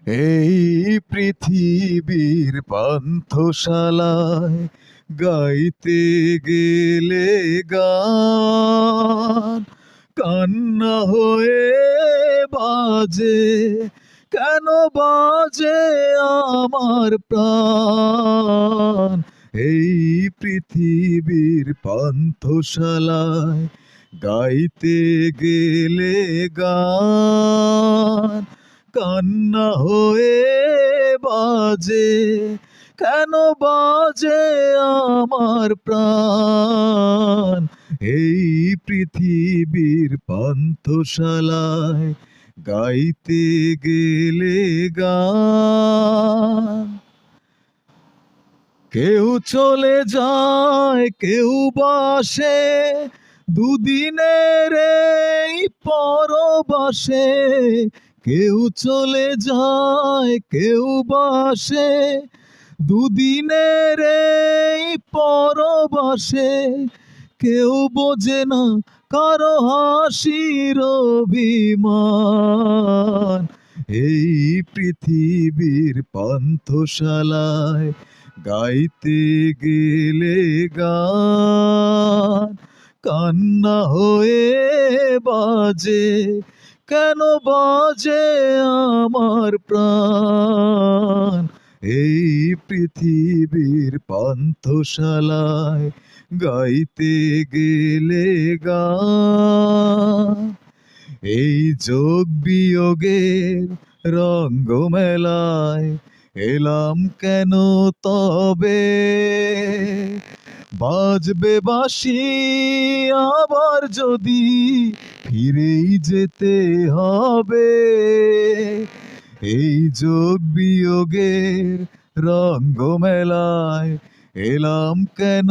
এই পৃথিবীর পান্থশালায় গাইতে গেলে গান কান্না হয়ে বাজে, কেন বাজে আমার প্রাণ। এই পৃথিবীর পান্থশালায় গাইতে গেলে গান কান্না হয়ে বাজে, কেন বাজে আমার প্রাণ। এই পৃথিবীর পান্থশালায় গাইতে গেলে গান। কেউ চলে যায়, কেউ বাসে দুদিনের এই পরবাসে। কেউ চলে যায়, কেউ বাসে দুদিনের এই পরবাসে। কেউ বোঝে না কারো হাসির অভিমান। এই পৃথিবীর পান্থশালায় গাইতে গেলে গান কান্না হয়ে বাজে, কেন বাজে আমার প্রাণ। এই পৃথিবীর পান্থশালায় গাইতে গেলে গান। এই যোগ বিয়োগের রঙ্গমেলায় এলাম কেন তবে, বাজবে বাঁশি আবার যদি ফিরেই যেতে হবে। এই যোগ বিয়োগের রঙ্গমেলায় এলাম কেন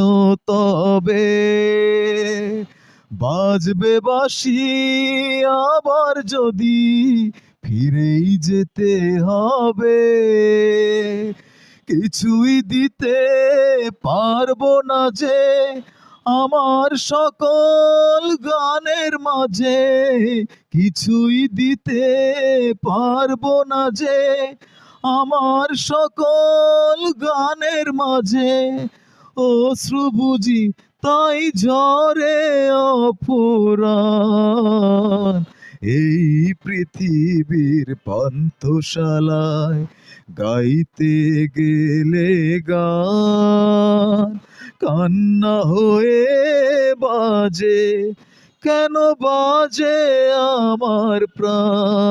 তবে, বাজবে বাঁশি আবার যদি ফিরেই যেতে হবে। কিছুই দিতে পারবো না যে আমার সকল গানের মাঝে, কিছুই দিতে পারবো না যে আমার সকল গানের মাঝে। অশ্রু বুঝি তাই ঝরে অফুরান। এই পৃথিবীর পান্থশালায় গাইতে গেলে গান কান্না হয়ে বাজে, কেন বাজে আমার প্রাণ।